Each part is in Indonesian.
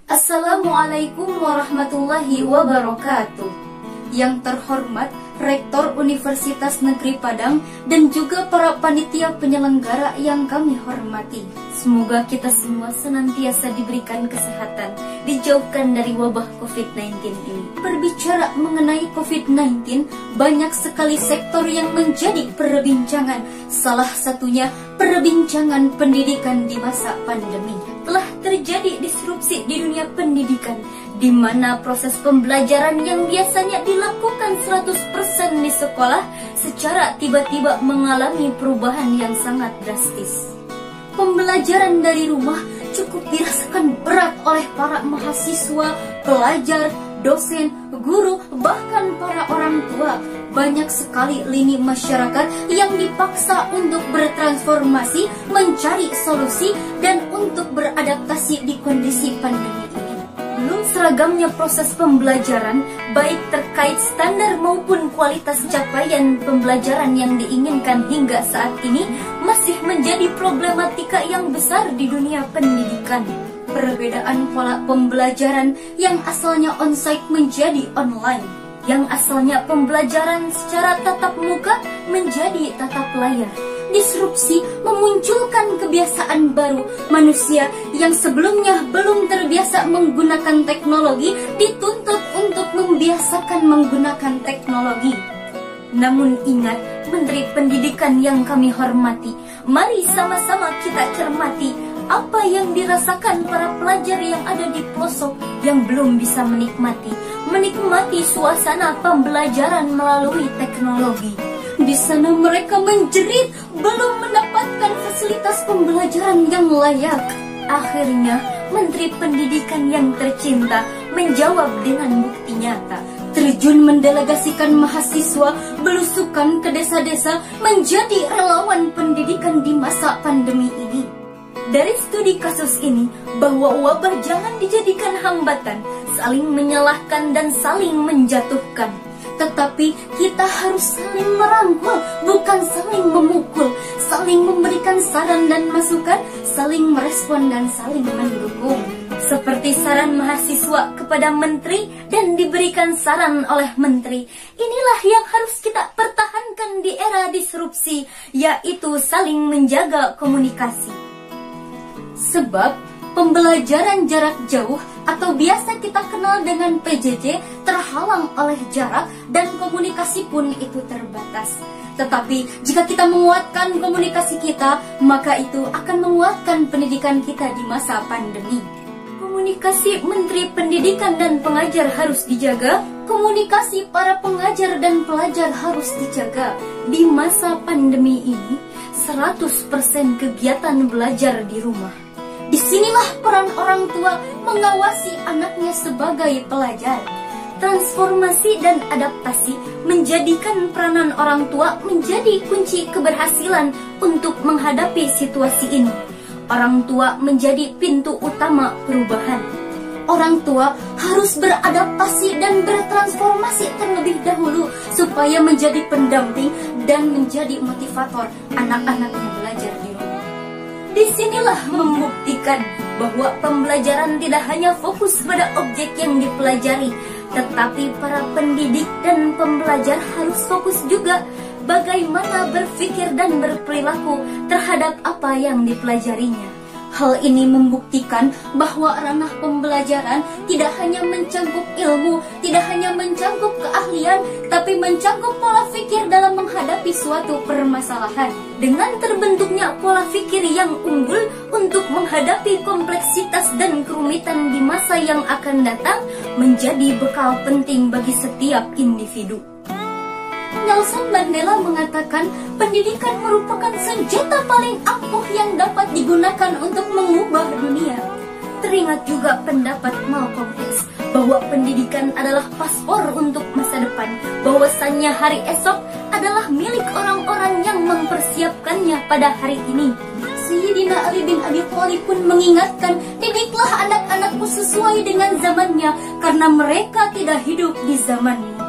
Assalamualaikum warahmatullahi wabarakatuh. Yang terhormat Rektor Universitas Negeri Padang dan juga para panitia penyelenggara yang kami hormati. Semoga kita semua senantiasa diberikan kesehatan, dijauhkan dari wabah COVID-19 ini. Berbicara mengenai COVID-19, banyak sekali sektor yang menjadi perbincangan. Salah satunya perbincangan pendidikan di masa pandemi. Telah terjadi disrupsi di dunia pendidikan, di mana proses pembelajaran yang biasanya dilakukan 100% di sekolah secara tiba-tiba mengalami perubahan yang sangat drastis. Pembelajaran dari rumah cukup dirasakan berat oleh para mahasiswa, pelajar, dosen, guru, bahkan para orang tua. Banyak sekali lini masyarakat yang dipaksa untuk bertransformasi, mencari solusi, dan untuk beradaptasi di kondisi pandemi ini. Belum seragamnya proses pembelajaran, baik terkait standar maupun kualitas capaian pembelajaran yang diinginkan hingga saat ini, masih menjadi problematika yang besar di dunia pendidikan. Perbedaan pola pembelajaran yang asalnya onsite menjadi online, yang asalnya pembelajaran secara tatap muka menjadi tatap layar. Disrupsi memunculkan kebiasaan baru. Manusia yang sebelumnya belum terbiasa menggunakan teknologi dituntut untuk membiasakan menggunakan teknologi. Namun ingat, Menteri Pendidikan yang kami hormati, mari sama-sama kita cermati apa yang dirasakan para pelajar yang ada di pelosok yang belum bisa menikmati suasana pembelajaran melalui teknologi. Di sana mereka menjerit, belum mendapatkan fasilitas pembelajaran yang layak. Akhirnya, Menteri Pendidikan yang tercinta menjawab dengan bukti nyata. Terjun mendelegasikan mahasiswa, belusukan ke desa-desa, menjadi relawan pendidikan di masa pandemi ini. Dari studi kasus ini, bahwa wabah jangan dijadikan hambatan, saling menyalahkan dan saling menjatuhkan. Tetapi kita harus saling merangkul, bukan saling memukul, saling memberikan saran dan masukan, saling merespon dan saling mendukung. Seperti saran mahasiswa kepada menteri dan diberikan saran oleh menteri. Inilah yang harus kita pertahankan di era disrupsi, yaitu saling menjaga komunikasi. Sebab pembelajaran jarak jauh atau biasa kita kenal dengan PJJ terhalang oleh jarak dan komunikasi pun itu terbatas. Tetapi jika kita menguatkan komunikasi kita, maka itu akan menguatkan pendidikan kita di masa pandemi. Komunikasi Menteri Pendidikan dan pengajar harus dijaga, komunikasi para pengajar dan pelajar harus dijaga. Di masa pandemi ini, 100% kegiatan belajar di rumah. Disinilah peran orang tua mengawasi anaknya sebagai pelajar. Transformasi dan adaptasi menjadikan peranan orang tua menjadi kunci keberhasilan untuk menghadapi situasi ini. Orang tua menjadi pintu utama perubahan. Orang tua harus beradaptasi dan bertransformasi terlebih dahulu supaya menjadi pendamping dan menjadi motivator anak-anaknya belajar di rumah. Disinilah membuktikan bahwa pembelajaran tidak hanya fokus pada objek yang dipelajari, tetapi para pendidik dan pembelajar harus fokus juga bagaimana berpikir dan berperilaku terhadap apa yang dipelajarinya. Hal ini membuktikan bahwa ranah pembelajaran tidak hanya mencangkup ilmu, tidak hanya mencangkup keahlian, tapi mencangkup pola pikir dalam menghadapi suatu permasalahan. Dengan terbentuknya pola pikir yang unggul untuk menghadapi kompleksitas dan kerumitan di masa yang akan datang, menjadi bekal penting bagi setiap individu. Nelson Mandela mengatakan, pendidikan merupakan senjata paling ampuh yang dapat digunakan untuk mengubah dunia. Teringat juga pendapat Malcolm X bahwa pendidikan adalah paspor untuk masa depan, bahwasannya hari esok adalah milik orang-orang yang mempersiapkannya pada hari ini. Sayyidina Ali bin Abi Thalib pun mengingatkan, didiklah anak-anakmu sesuai dengan zamannya, karena mereka tidak hidup di zamanmu.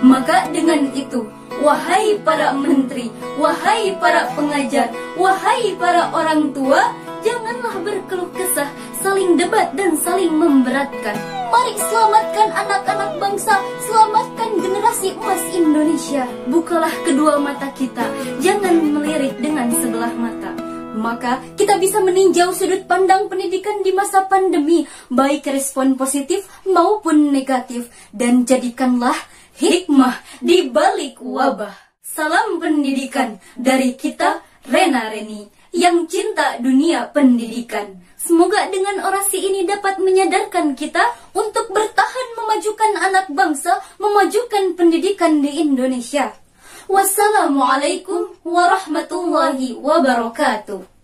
Maka dengan itu, wahai para menteri, wahai para pengajar, wahai para orang tua, janganlah berkeluh kesah saling debat dan saling memberatkan. Mari selamatkan anak-anak bangsa, selamatkan generasi emas Indonesia. Bukalah kedua mata kita, jangan melirik dengan sebelah mata. Maka kita bisa meninjau sudut pandang pendidikan di masa pandemi, baik respon positif maupun negatif, dan jadikanlah hikmah di balik wabah. Salam pendidikan dari kita, Rena Reni, yang cinta dunia pendidikan. Semoga dengan orasi ini dapat menyadarkan kita untuk bertahan memajukan anak bangsa, memajukan pendidikan di Indonesia. Wassalamualaikum warahmatullahi wabarakatuh.